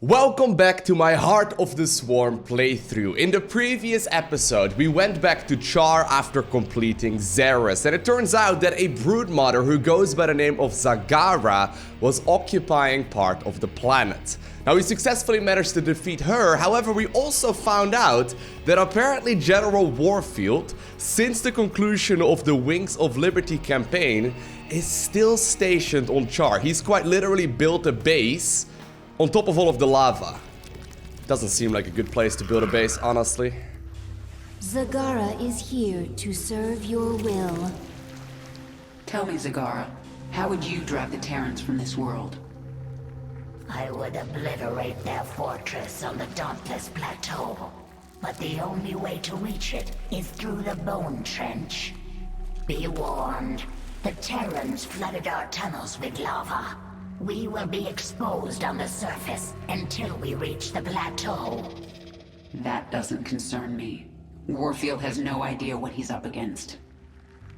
Welcome back to my Heart of the Swarm playthrough. In the previous episode, we went back to Char after completing Xeris, and it turns out that a broodmother who goes by the name of Zagara was occupying part of the planet. Now, we successfully managed to defeat her. However, we also found out that apparently General Warfield, since the conclusion of the Wings of Liberty campaign, is still stationed on Char. He's quite literally built a base on top of all of the lava. Doesn't seem like a good place to build a base, honestly. Zagara is here to serve your will. Tell me, Zagara, how would you drive the Terrans from this world? I would obliterate their fortress on the Dauntless Plateau. But the only way to reach it is through the Bone Trench. Be warned, the Terrans flooded our tunnels with lava. We will be exposed on the surface until we reach the plateau. That doesn't concern me. Warfield has no idea what he's up against.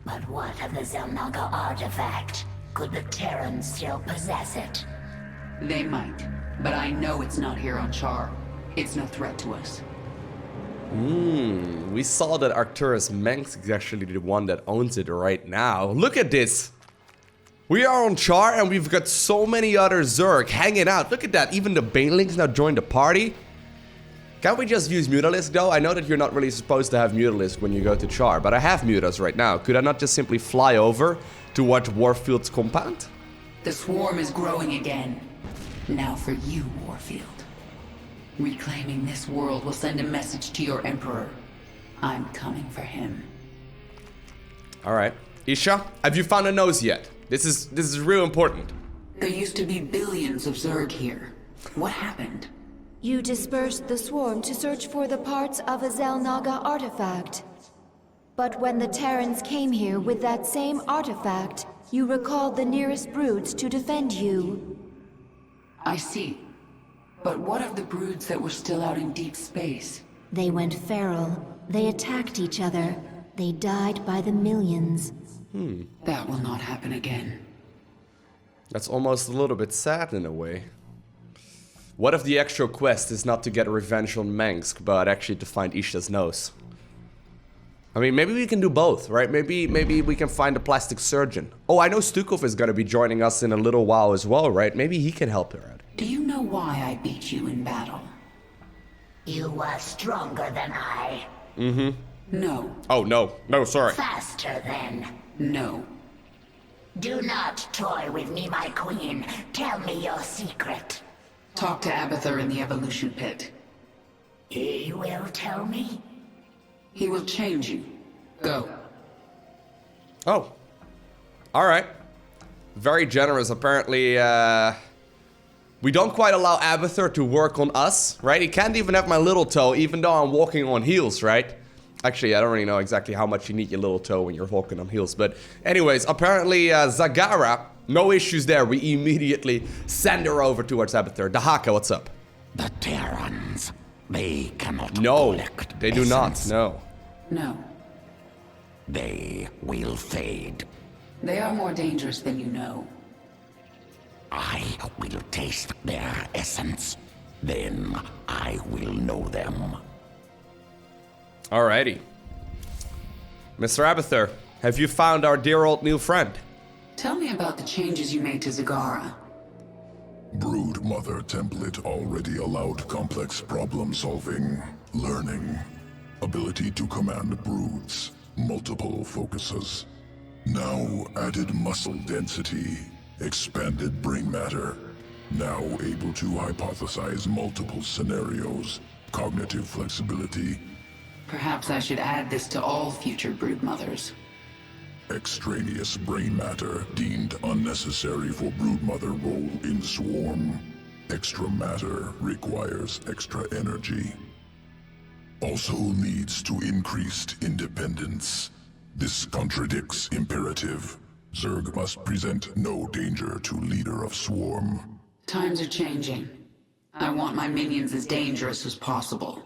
But what of the Xel'Naga artifact? Could the Terrans still possess it? They might, but I know it's not here on Char. It's no threat to us. We saw that Arcturus Mengsk is actually the one that owns it right now. Look at this! We are on Char and we've got so many other Zerg hanging out. Look at that, even the Banelings now joined the party. Can't we just use Mutalisk though? I know that you're not really supposed to have Mutalisk when you go to Char, but I have Mutas right now. Could I not just simply fly over towards Warfield's compound? The swarm is growing again. Now for you, Warfield. Reclaiming this world will send a message to your Emperor. I'm coming for him. Alright. Isha, have you found a nose yet? This is real important. There used to be billions of Zerg here. What happened? You dispersed the swarm to search for the parts of a Xel'Naga artifact. But when the Terrans came here with that same artifact, you recalled the nearest broods to defend you. I see. But what of the broods that were still out in deep space? They went feral. They attacked each other. They died by the millions. That will not happen again. That's almost a little bit sad in a way. What if the actual quest is not to get revenge on Mengsk, but actually to find Isha's nose? I mean, maybe we can do both, right? Maybe we can find a plastic surgeon. Oh, I know Stukov is gonna be joining us in a little while as well, right? Maybe he can help her out. Do you know why I beat you in battle? You were stronger than I. No. Oh, no. No, sorry. Faster then. No. Do not toy with me, my queen. Tell me your secret. Talk to Abathur in the evolution pit. He will tell me? He will change you. Go. Oh. Alright. Very generous, apparently. We don't quite allow Abathur to work on us, right? He can't even have my little toe, even though I'm walking on heels, right? Actually, I don't really know exactly how much you need your little toe when you're walking on heels. But anyways, apparently Zagara, no issues there. We immediately send her over towards Abathur. Dahaka, what's up? The Terrans, they cannot No, collect they do not, essence. no. No. They will fade. They are more dangerous than you know. I will taste their essence. Then I will know them. Alrighty. Mr. Abathur, have you found our dear old new friend? Tell me about the changes you made to Zagara. Brood Mother template already allowed complex problem solving, learning, ability to command broods, multiple focuses. Now added muscle density, expanded brain matter, now able to hypothesize multiple scenarios, cognitive flexibility. Perhaps I should add this to all future broodmothers. Extraneous brain matter deemed unnecessary for broodmother role in swarm. Extra matter requires extra energy. Also leads to increased independence. This contradicts imperative. Zerg must present no danger to leader of swarm. Times are changing. I want my minions as dangerous as possible.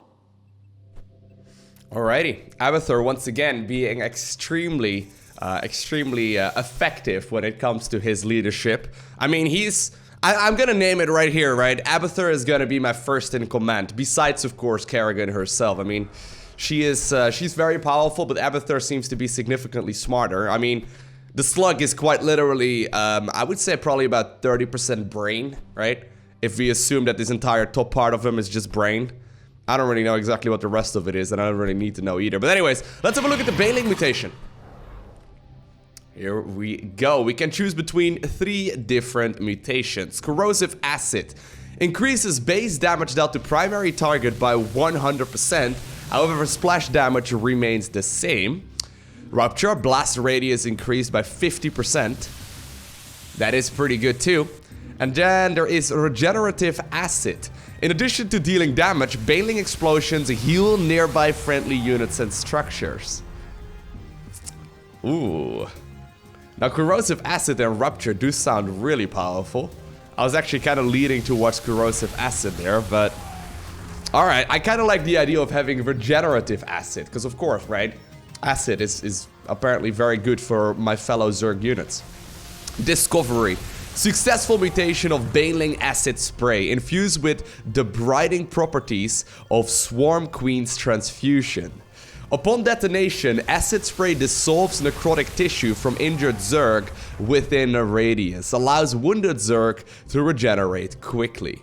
Alrighty. Abathur, once again, being extremely effective when it comes to his leadership. I mean, he's I'm gonna name it right here, right? Abathur is gonna be my first in command, besides, of course, Kerrigan herself. I mean, she's very powerful, but Abathur seems to be significantly smarter. I mean, the slug is quite literally, I would say probably about 30% brain, right? If we assume that this entire top part of him is just brain. I don't really know exactly what the rest of it is, and I don't really need to know either. But anyways, let's have a look at the Bailing mutation. Here we go. We can choose between 3 different mutations. Corrosive Acid increases base damage dealt to primary target by 100%. However, splash damage remains the same. Rupture, blast radius increased by 50%. That is pretty good too. And then there is Regenerative Acid. In addition to dealing damage, Bailing explosions heal nearby friendly units and structures. Ooh. Now, Corrosive Acid and Rupture do sound really powerful. I was actually kind of leaning towards Corrosive Acid there, but... Alright, I kind of like the idea of having Regenerative Acid, because of course, right? Acid is apparently very good for my fellow Zerg units. Discovery. Successful mutation of Bailing Acid Spray, infused with the brighting properties of Swarm Queen's Transfusion. Upon detonation, acid spray dissolves necrotic tissue from injured Zerg within a radius, allows wounded Zerg to regenerate quickly.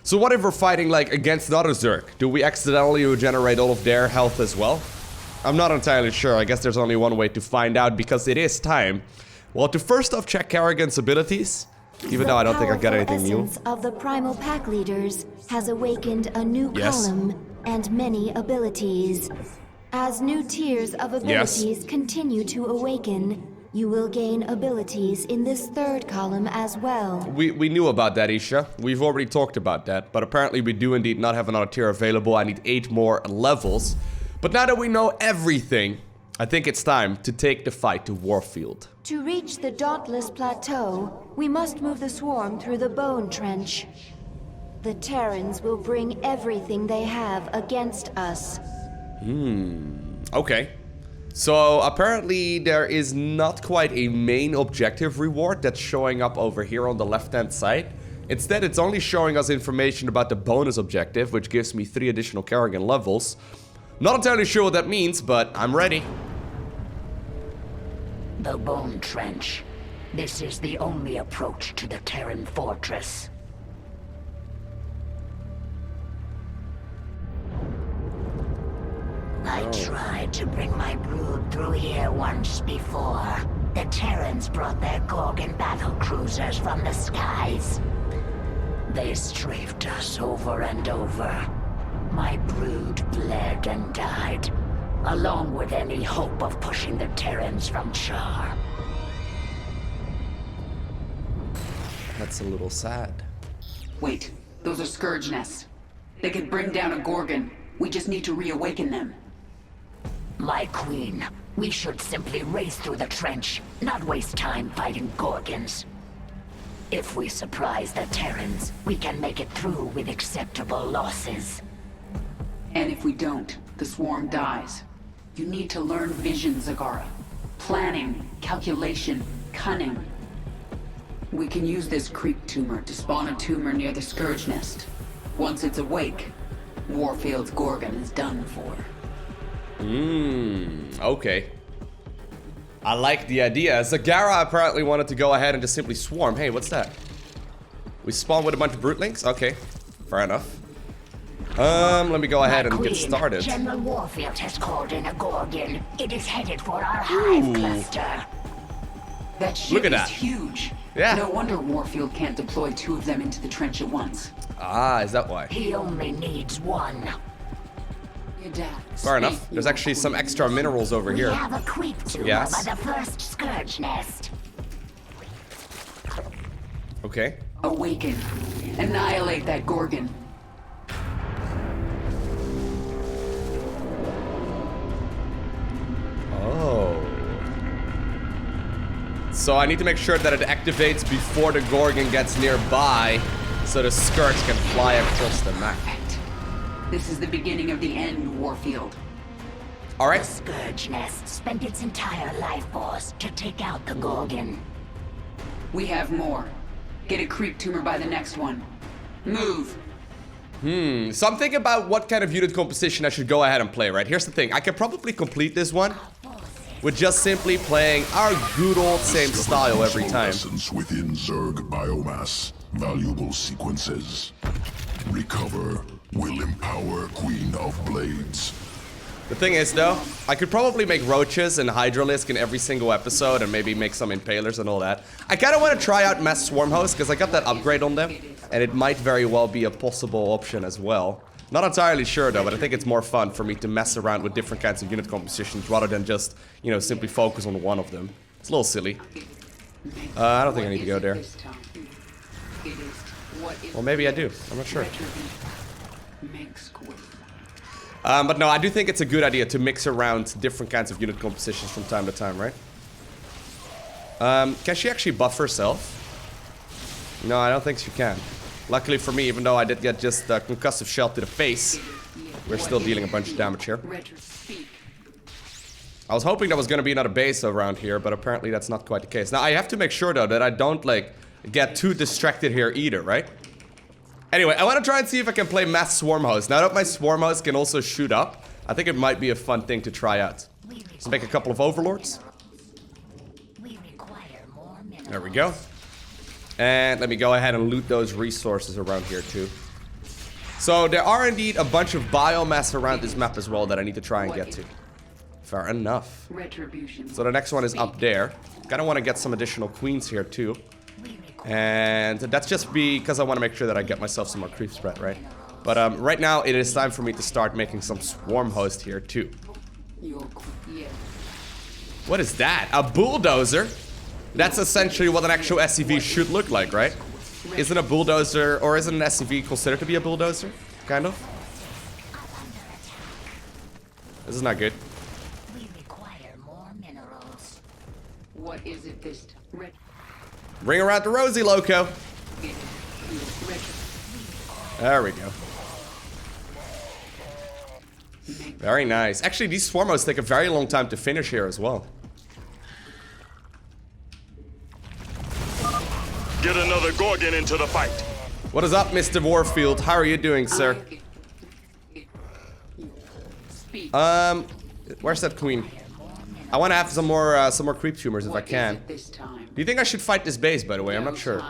So what if we're fighting like against another Zerg? Do we accidentally regenerate all of their health as well? I'm not entirely sure. I guess there's only one way to find out, because it is time. Well, to first off check Kerrigan's abilities, even though I don't think I got anything new. The essence of the primal pack leaders has awakened a new column and many abilities. As new tiers of abilities continue to awaken, you will gain abilities in this 3rd column as well. We knew about that, Isha. We've already talked about that, but apparently we do indeed not have another tier available. I need 8 more levels. But now that we know everything, I think it's time to take the fight to Warfield. To reach the Dauntless Plateau, we must move the swarm through the Bone Trench. The Terrans will bring everything they have against us. Okay. So apparently there is not quite a main objective reward that's showing up over here on the left-hand side. Instead, it's only showing us information about the bonus objective, which gives me 3 additional Kerrigan levels. Not entirely sure what that means, but I'm ready. The Bone Trench. This is the only approach to the Terran fortress. I tried to bring my brood through here once before. The Terrans brought their Gorgon Battlecruisers from the skies. They strafed us over and over. My brood bled and died, along with any hope of pushing the Terrans from Char. That's a little sad. Wait, those are Scourge nests. They could bring down a Gorgon. We just need to reawaken them. My queen, we should simply race through the trench, not waste time fighting Gorgons. If we surprise the Terrans, we can make it through with acceptable losses. And if we don't, the swarm dies. You need to learn vision, Zagara. Planning, calculation, cunning. We can use this creep tumor to spawn a tumor near the Scourge nest. Once it's awake, Warfield's Gorgon is done for. Okay. I like the idea. Zagara apparently wanted to go ahead and just simply swarm. Hey, what's that? We spawn with a bunch of Brootlings? Okay, fair enough. Let me go ahead and get started. General Warfield has called in a Gorgon. It is headed for our hive cluster. That ship is huge. Yeah. No wonder Warfield can't deploy 2 of them into the trench at once. Ah, is that why? He only needs 1. Fair enough. There's actually some extra minerals over here. We have a creep tumor by the first Scourge nest. Okay. Awaken. Annihilate that Gorgon. Oh. So I need to make sure that it activates before the Gorgon gets nearby, so the Scourge can fly across the map. This is the beginning of the end, Warfield. Alright. The Scourge nest spent its entire life force to take out the Gorgon. We have more. Get a creep tumor by the next one. Move. So I'm thinking about what kind of unit composition I should go ahead and play, right? Here's the thing. I could probably complete this one with just simply playing our good old same style every time. Essence within Zerg biomass. Valuable sequences. Recover will empower Queen of Blades. The thing is, though, I could probably make roaches and hydralisk in every single episode and maybe make some impalers and all that. I kind of want to try out mass swarm hosts because I got that upgrade on them, and it might very well be a possible option as well. Not entirely sure, though, but I think it's more fun for me to mess around with different kinds of unit compositions rather than just, you know, simply focus on one of them. It's a little silly. I don't think I need to go there. Well, maybe I do. I'm not sure. But no, I do think it's a good idea to mix around different kinds of unit compositions from time to time, right? Can she actually buff herself? No, I don't think she can. Luckily for me, even though I did get just a concussive shell to the face, we're still dealing a bunch of damage here. I was hoping there was going to be another base around here, but apparently that's not quite the case. Now, I have to make sure, though, that I don't, like, get too distracted here either, right? Anyway, I want to try and see if I can play mass swarm host. Now that my swarm host can also shoot up, I think it might be a fun thing to try out. Let's make a couple of overlords. There we go. And let me go ahead and loot those resources around here too. So there are indeed a bunch of biomass around this map as well that I need to try and get to. Fair enough. So the next one is up there. Kind of want to get some additional queens here too. And that's just because I want to make sure that I get myself some more creep spread, right? But right now it is time for me to start making some swarm host here too. What is that? A bulldozer? That's essentially what an actual SCV should look like, right? Isn't a bulldozer, or isn't an SCV considered to be a bulldozer? Kind of. This is not good. What is it this time? Bring around the Rosie, Lowko. There we go. Very nice. Actually, these swarm hosts take a very long time to finish here as well. Get another Gorgon into the fight. What is up, Mr. Warfield? How are you doing, sir? Where's that queen? I want to have some more creep tumors if I can. Do you think I should fight this base, by the way? I'm not sure.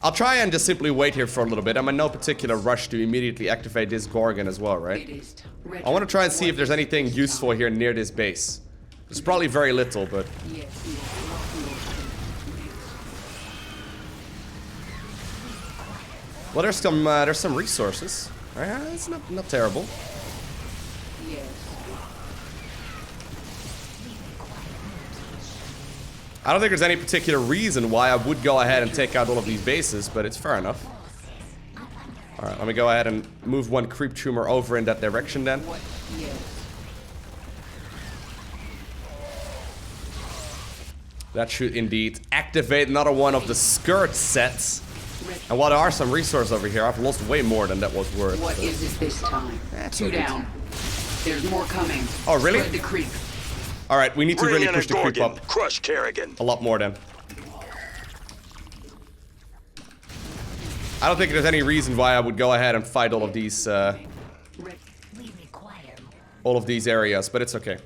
I'll try and just simply wait here for a little bit. I'm in no particular rush to immediately activate this Gorgon as well, right? I want to try and see if there's anything useful here near this base. There's probably very little, but... Well, there's some resources. It's not terrible. I don't think there's any particular reason why I would go ahead and take out all of these bases, but it's fair enough. Alright, let me go ahead and move one creep tumor over in that direction then. That should indeed activate another one of the skirt sets. And while there are some resources over here, I've lost way more than that was worth. What is it this time? Two down. There's more coming. Oh, really? Spread the creep. Alright, we need to really push the creep Gorgon. up. Crush Kerrigan. A lot more then. I don't think there's any reason why I would go ahead and fight all of these areas, but it's okay.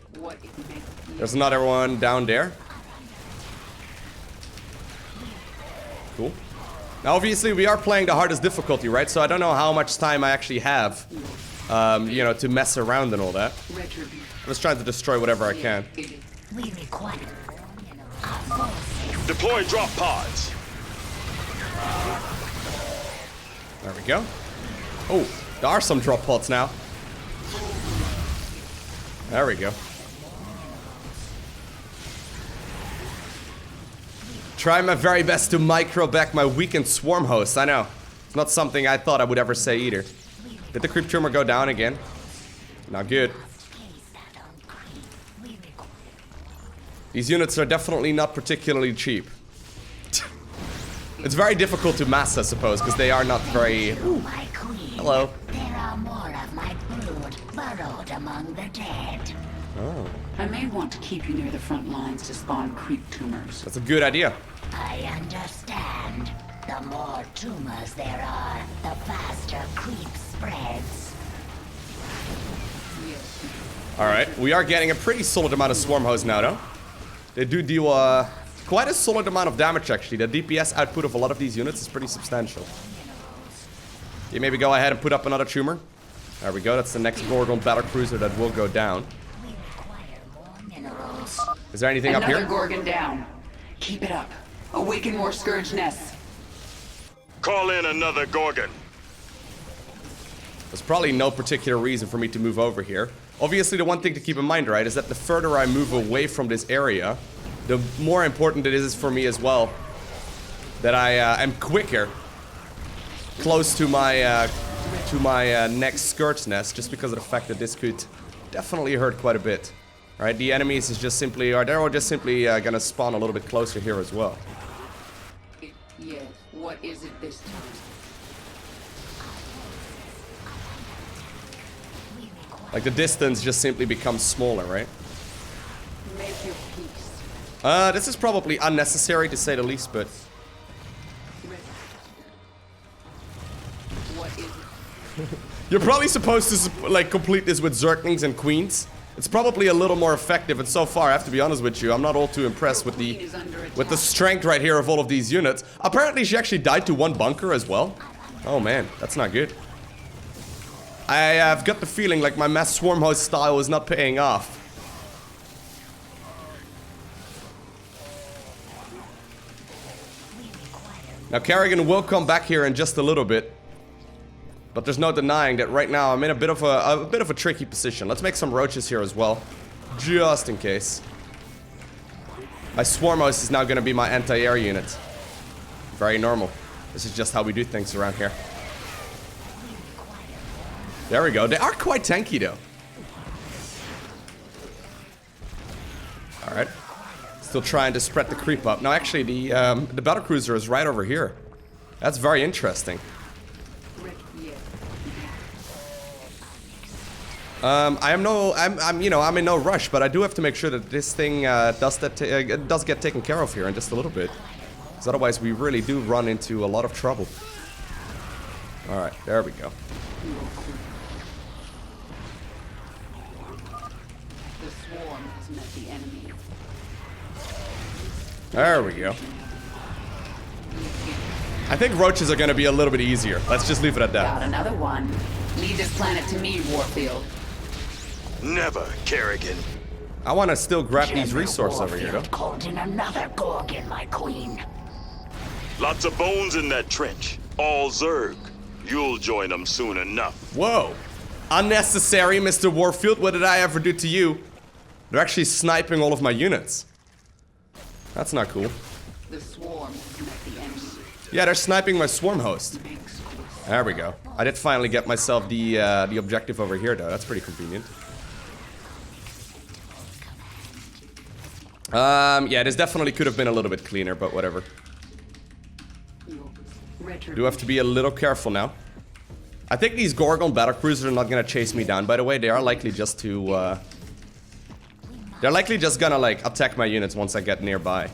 There's another one down there. Cool. Now obviously we are playing the hardest difficulty, right? So I don't know how much time I actually have, you know, to mess around and all that. I'm just trying to destroy whatever I can. Deploy drop pods. There we go. Oh, there are some drop pods now. There we go. Try my very best to micro back my weakened swarm host. I know. It's not something I thought I would ever say either. Did the creep tumor go down again? Not good. These units are definitely not particularly cheap. It's very difficult to mass, I suppose, because they are not very... Ooh. Hello. There are more of my brood burrowed among the dead. Oh. I may want to keep you near the front lines to spawn creep tumors. That's a good idea. I understand. The more tumors there are, the faster creep spreads. Alright, we are getting a pretty solid amount of swarm hosts now, though. They do deal quite a solid amount of damage, actually. The DPS output of a lot of these units is pretty substantial. Okay, maybe go ahead and put up another tumor. There we go, that's the next Gorgon Battlecruiser that will go down. Is there anything up here? Another Gorgon down. Keep it up. Awaken more Scourge nests. Call in another Gorgon. There's probably no particular reason for me to move over here. Obviously, the one thing to keep in mind, right, is that the further I move away from this area, the more important it is for me as well that I am quicker close to my next Scourge nest, just because of the fact that this could definitely hurt quite a bit. Right, the enemies is just simply, they're all just simply gonna spawn a little bit closer here as well. Yes, what is it this time? Like the distance just simply becomes smaller, right? Make your peace. This is probably unnecessary to say the least, but What is it? you're probably supposed to like complete this with Zerglings and Queens. It's probably a little more effective, and so far, I have to be honest with you, I'm not all too impressed with the strength right here of all of these units. Apparently, she actually died to one bunker as well. Oh man, that's not good. I've got the feeling like my mass swarm host style is not paying off. Now, Kerrigan will come back here in just a little bit. But there's no denying that right now I'm in a bit of a tricky position. Let's make some roaches here as well, just in case. My swarm host is now going to be my anti-air unit. Very normal. This is just how we do things around here. There we go. They are quite tanky though. All right. Still trying to spread the creep up. Now, actually, the battlecruiser is right over here. That's very interesting. I'm in no rush, but I do have to make sure that this thing does get taken care of here in just a little bit, because otherwise we really do run into a lot of trouble. All right, there we go. The swarm has met the enemy. There we go. I think roaches are going to be a little bit easier. Let's just leave it at that. Got another one. Lead this planet to me, Warfield. Never, Kerrigan. I want to still grab these resources over here, though. Called in another Gorgon, my queen. Lots of bones in that trench. All Zerg. You'll join them soon enough. Whoa. Unnecessary, Mr. Warfield. What did I ever do to you? They're actually sniping all of my units. That's not cool. The swarm has met the enemy. Yeah, they're sniping my swarm host. There we go. I did finally get myself the objective over here, though. That's pretty convenient. Yeah, this definitely could have been a little bit cleaner, but whatever. Do have to be a little careful now. I think these Gorgon Battlecruisers are not gonna chase me down, by the way. They are likely just to, they're likely just gonna, like, attack my units once I get nearby.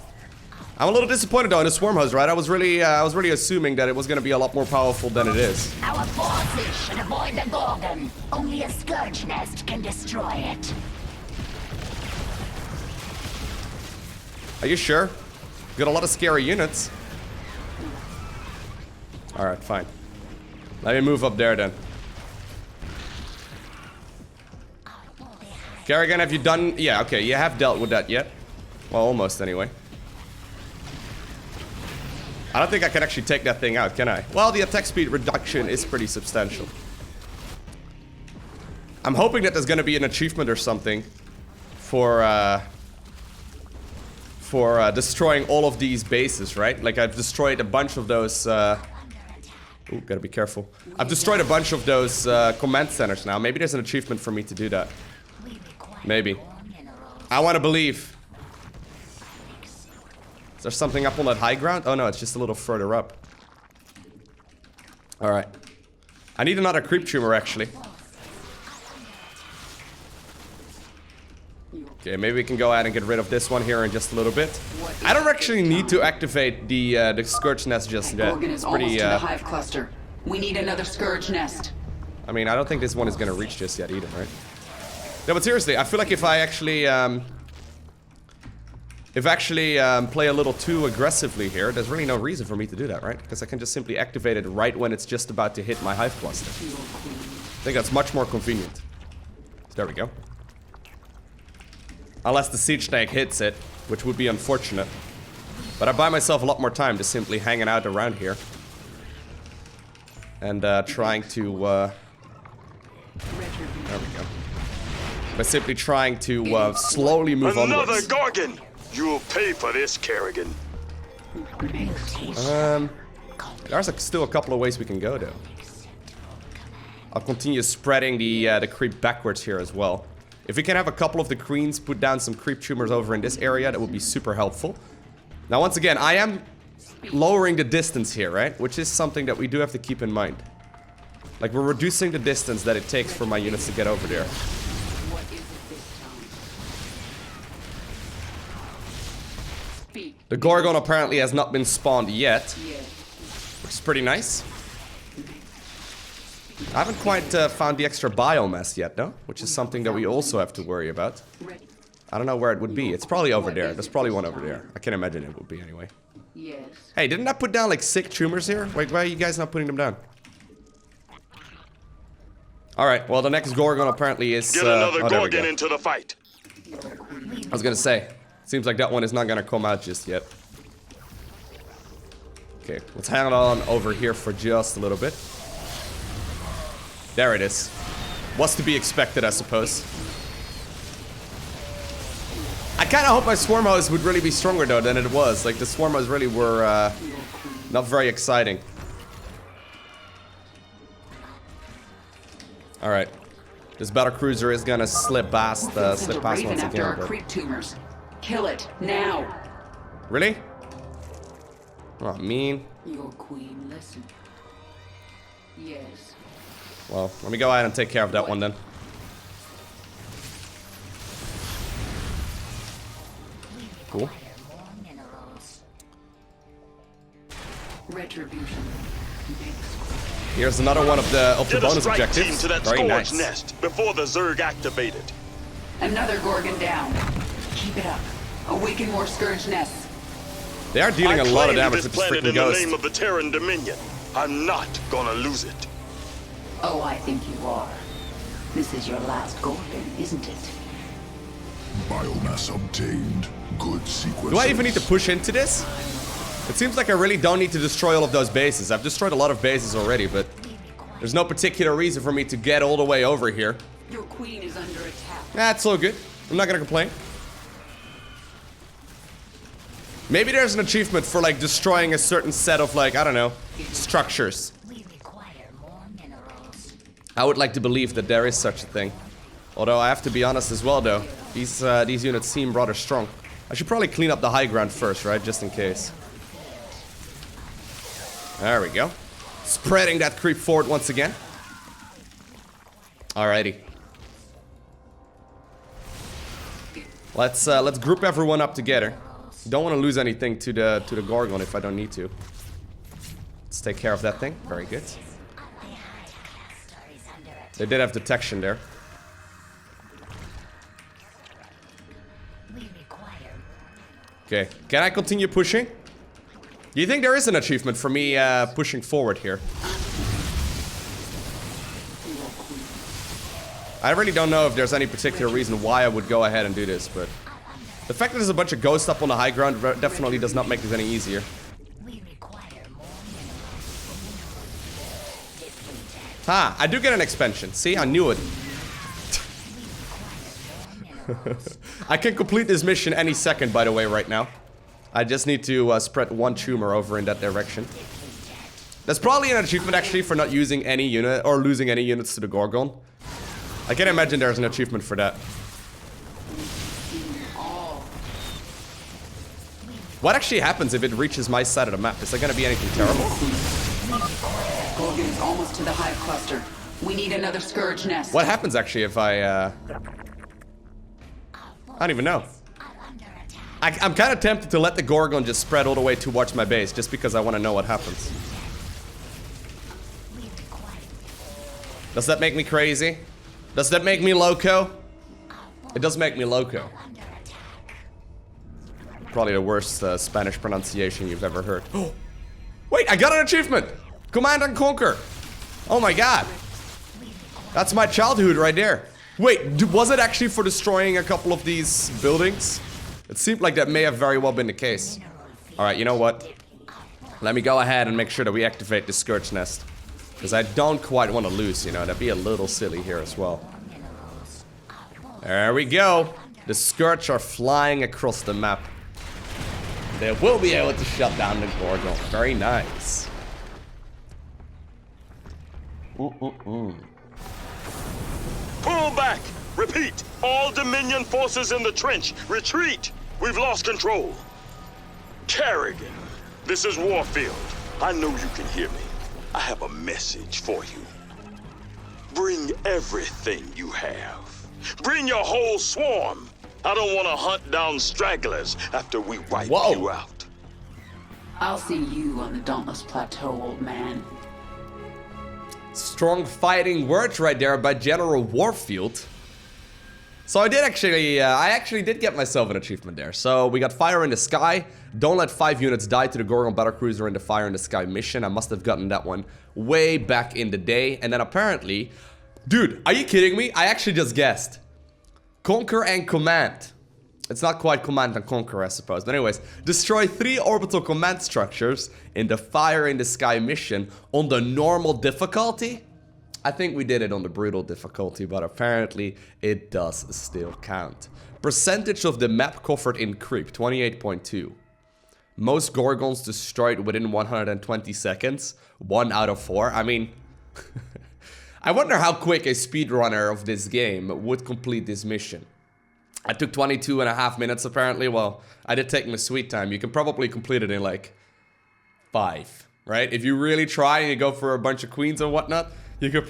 I'm a little disappointed, though, in the swarm host, right? I was really assuming that it was gonna be a lot more powerful than it is. Our forces should avoid the Gorgon. Only a Scourge nest can destroy it. Are you sure? Got a lot of scary units. Alright, fine. Let me move up there then. Kerrigan, have you done... Yeah, okay, you have dealt with that yet. Well, almost anyway. I don't think I can actually take that thing out, can I? Well, the attack speed reduction is pretty substantial. I'm hoping that there's gonna be an achievement or something for destroying all of these bases, right? Like, I've destroyed a bunch of those, ooh, gotta be careful. I've destroyed a bunch of those command centers now. Maybe there's an achievement for me to do that. Maybe. I want to believe. Is there something up on that high ground? Oh no, it's just a little further up. Alright. I need another creep tumor, actually. Okay, maybe we can go ahead and get rid of this one here in just a little bit. What I don't actually need to activate the Scourge Nest just yet. Gorgon is almost to the hive cluster. We need another Scourge Nest. I mean, I don't think this one is gonna reach just yet either, right? No, but seriously, I feel like if I actually, play a little too aggressively here, there's really no reason for me to do that, right? Because I can just simply activate it right when it's just about to hit my hive cluster. I think that's much more convenient. There we go. Unless the siege snake hits it, which would be unfortunate. But I buy myself a lot more time just simply hanging out around here. And trying to, there we go. By simply trying to slowly move onwards. Another Gorgon! You'll pay for this, Kerrigan. There's still a couple of ways we can go, though. I'll continue spreading the creep backwards here as well. If we can have a couple of the queens put down some creep tumors over in this area, that would be super helpful. Now, once again, I am lowering the distance here, right? Which is something that we do have to keep in mind. Like, we're reducing the distance that it takes for my units to get over there. The Gorgon apparently has not been spawned yet, which is pretty nice. I haven't quite found the extra biomass yet, though, which is something that we also have to worry about. I don't know where it would be. It's probably over there. There's probably one over there. I can imagine it would be anyway. Hey, didn't I put down like 6 tumors here? Wait, why are you guys not putting them down? Alright, well the next Gorgon apparently is... Get another Gorgon into the fight. I was gonna say, seems like that one is not gonna come out just yet. Okay, let's hang on over here for just a little bit. There it is. What's to be expected, I suppose. I kind of hope my swarm hosts would really be stronger though than it was. Like the swarm hosts really were not very exciting. All right, this battlecruiser is gonna slip past once again. After our creep tumors, kill it now. Really? Oh, mean. Your queen, listen. Yes. Well, let me go ahead and take care of that one then. Cool. Retribution. Here's another one of the bonus objectives. Team to that Very nice. nest before the Zerg activated. Another Gorgon down. Keep it up. Awaken more Scourge nests. They are dealing a lot of damage this with this planet freaking in ghost. the name of the Terran Dominion. I'm not gonna lose it. Oh, I think you are. This is your last Gorgon, isn't it? Biomass obtained. Good sequence. Do I even need to push into this? It seems like I really don't need to destroy all of those bases. I've destroyed a lot of bases already, but there's no particular reason for me to get all the way over here. Your queen is under attack. That's all good. I'm not gonna complain. Maybe there's an achievement for like destroying a certain set of like, I don't know, structures. I would like to believe that there is such a thing. Although I have to be honest as well though, these units seem rather strong. I should probably clean up the high ground first, right? Just in case. There we go. Spreading that creep forward once again. Alrighty. Let's group everyone up together. Don't want to lose anything to the Gorgon if I don't need to. Let's take care of that thing. Very good. They did have detection there. Okay, can I continue pushing? Do you think there is an achievement for me pushing forward here? I really don't know if there's any particular reason why I would go ahead and do this, but the fact that there's a bunch of ghosts up on the high ground definitely does not make this any easier. Ha! I do get an expansion. See, I knew it. I can complete this mission any second, by the way, right now. I just need to spread one tumor over in that direction. There's probably an achievement, actually, for not using any unit or losing any units to the Gorgon. I can imagine there's an achievement for that. What actually happens if it reaches my side of the map? Is there gonna be anything terrible? Gorgon is almost to the hive cluster. We need another Scourge nest. What happens actually if I don't even know. I'm kind of tempted to let the Gorgon just spread all the way towards my base, just because I want to know what happens. Does that make me crazy? Does that make me loco? It does make me loco. Probably the worst Spanish pronunciation you've ever heard. Wait, I got an achievement! Command and Conquer! Oh my god. That's my childhood right there. Wait, was it actually for destroying a couple of these buildings? It seemed like that may have very well been the case. Alright, you know what? Let me go ahead and make sure that we activate the Scourge Nest. Because I don't quite want to lose, you know. That'd be a little silly here as well. There we go. The Scourge are flying across the map. They will be able to shut down the Gorgon. Very nice. Pull back! Repeat! All Dominion forces in the trench, retreat! We've lost control. Kerrigan, this is Warfield. I know you can hear me. I have a message for you. Bring everything you have. Bring your whole swarm. I don't want to hunt down stragglers after we wipe you out. I'll see you on the Dauntless Plateau, old man. Strong fighting words right there by General Warfield. So I actually did get myself an achievement there. So we got Fire in the Sky. Don't let 5 units die to the Gorgon Battlecruiser in the Fire in the Sky mission. I must have gotten that one way back in the day. And then apparently... Dude, are you kidding me? I actually just guessed. Conquer and Command. It's not quite Command and Conquer, I suppose. But anyways, destroy 3 orbital command structures in the Fire in the Sky mission on the normal difficulty. I think we did it on the brutal difficulty, but apparently it does still count. Percentage of the map covered in creep, 28.2. Most Gorgons destroyed within 120 seconds, 1 out of 4. I mean, I wonder how quick a speedrunner of this game would complete this mission. I took 22.5 minutes apparently. Well, I did take my sweet time. You can probably complete it in like 5, right? If you really try and you go for a bunch of queens and whatnot, you can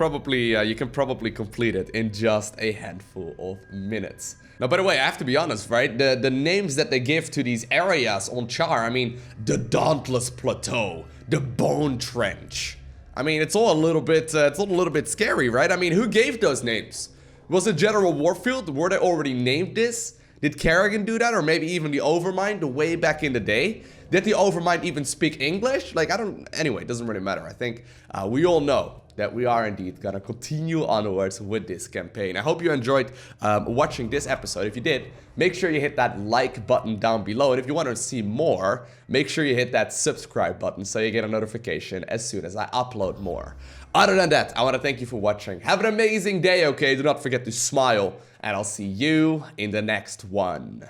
probably complete it in just a handful of minutes. Now, by the way, I have to be honest, right? The names that they give to these areas on Char, I mean, the Dauntless Plateau, the Bone Trench. I mean, it's all a little bit scary, right? I mean, who gave those names? Was it General Warfield? Were they already named this? Did Kerrigan do that? Or maybe even the Overmind way back in the day? Did the Overmind even speak English? Like, anyway, it doesn't really matter. I think we all know that we are indeed gonna continue onwards with this campaign. I hope you enjoyed watching this episode. If you did, make sure you hit that like button down below. And if you want to see more, make sure you hit that subscribe button so you get a notification as soon as I upload more. Other than that, I want to thank you for watching. Have an amazing day, okay? Do not forget to smile, and I'll see you in the next one.